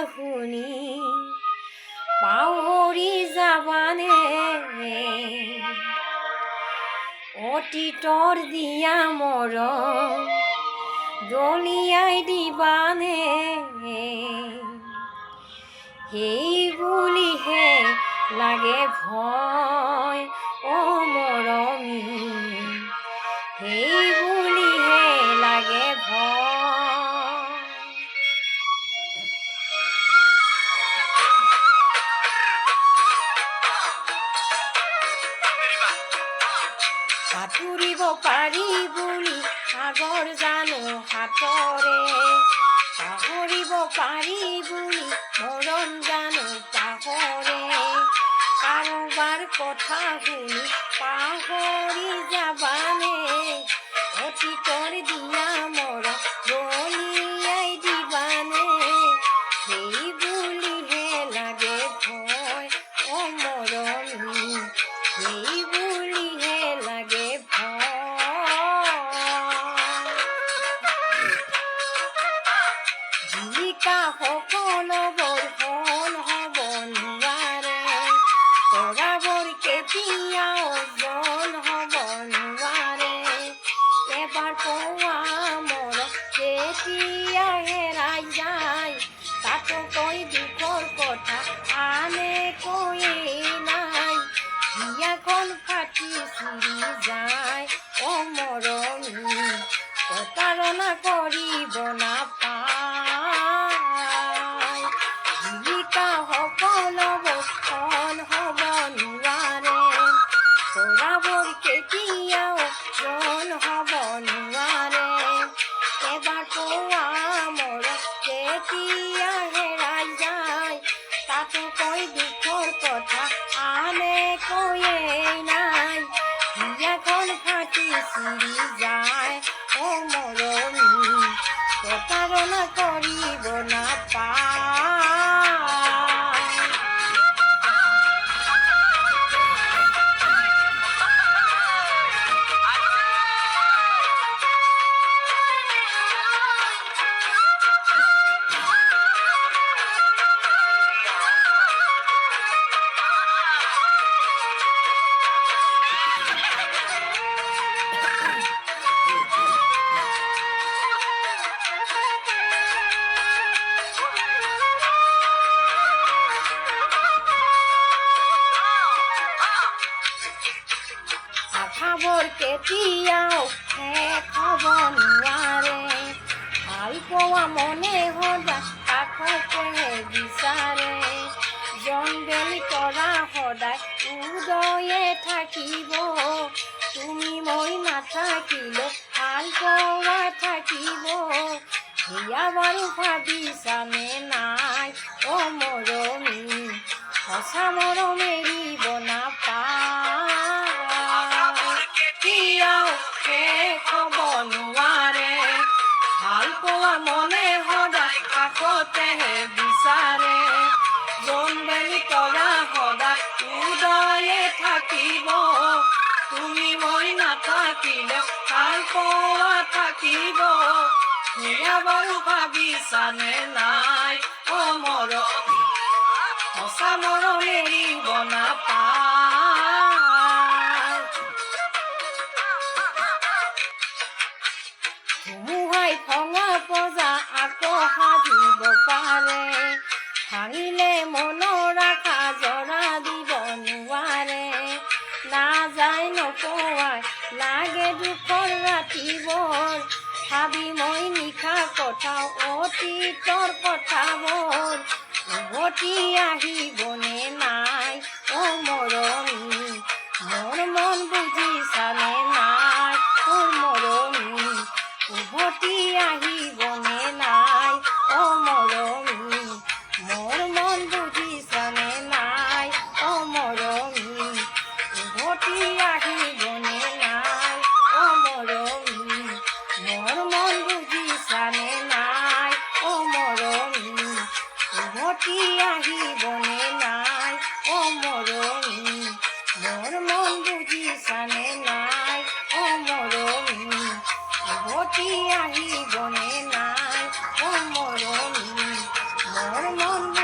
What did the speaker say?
শুনি পাহৰি যাবানে অতীতৰ দিয়া মৰম দলিয়াই দিবানে সেই বুলিহে লাগে ভয় অ মৰমী সেই বুলিহে লাগে ভয় সাঁতুৰিব পাৰি বুলি সাগৰ জানো হাতৰে পাহৰিব পাৰি বুলি মৰম জানো পাহৰে কাৰোবাৰ কথা শুনি পাহৰি যাবানে অতীতৰ দিয়া মৰম দলিয়াই দিবানে সেই বুলিহে লাগে ভয় অ মৰমী সেই বুলিহে লাগে জীৱিকা সকলোবোৰ ফল হ'ব নোৱাৰে তৰাবোৰ কেতিয়াও জল হ'ব নোৱাৰে এবাৰ পোৱা মৰম যেতিয়া হেৰাই যায় তাতোকৈ দুখৰ কথা আনে কৈয়ে নাই হিয়াখন ফাটি চিৰি যায় অ মৰমী প্ৰতাৰণা কৰিব নাপায় জীৱিকা সকলোবোৰ ফল হ'ব নোৱাৰে তৰাবোৰ কেতিয়াও জল হ'ব নোৱাৰে এবাৰ পোৱা মৰম যেতিয়া হেৰাই যায় তাতোকৈ দুখৰ কথা আনে কৈয়ে নাই হিয়াখন ফাটি চিৰি যায় অ মৰমী প্ৰতাৰণা কৰিব নাপায় আশাবোৰ কেতিয়াও শেষ হ'ব নোৱাৰে ভাল পোৱা মনে সদায় কাষতে বিচাৰে জনবেলি তৰা সদায় উদয়ে থাকিব তুমি মই নাথাকিলে ভাল পোৱা থাকিব সেয়া বাৰু ভাবিছানে নাই অ মৰমী সঁচা মৰম এৰিব নাপায় কেতিয়াও শেষ হ'ব নোৱাৰে ভাল পোৱা মনে সদায় কাষতেহে বিচাৰে জনবেলি তৰা সদায় উদয়ে থাকিব তুমি মই নাথাকিলে ভাল পোৱা থাকিব সেয়া বাৰু ভাবিছানে নাই অ মৰমী সঁচা মৰম এৰিব নাপায় ধুমুহাই ভঙা পজা আকৌ সাজিব পাৰে ভাঙিলে মনৰ আশা জৰা দিব নোৱাৰে নাযায় নপোৱাই লাগে দুখৰ ৰাতিবোৰ ভাবি মই নিশা কথা অতীতৰ কথাবোৰ উভতি আহিবনে নাই অ মৰমী মোৰ মন বুজিছানে নাই অ মৰমী উভতি আহিবনে নাই অ মৰমী মোৰ মন বুজিছানে নাই অ মৰমী উভতি আহিবনে নাই অ মৰমী মোৰ মন বুজিছানে নাই অ মৰমী উভতি আহিবনে নাই অ মৰমী মোৰ মন বুজিছানে নাই অ মৰমী উভতি আহিবনে নাই অ মৰমী মোৰ মন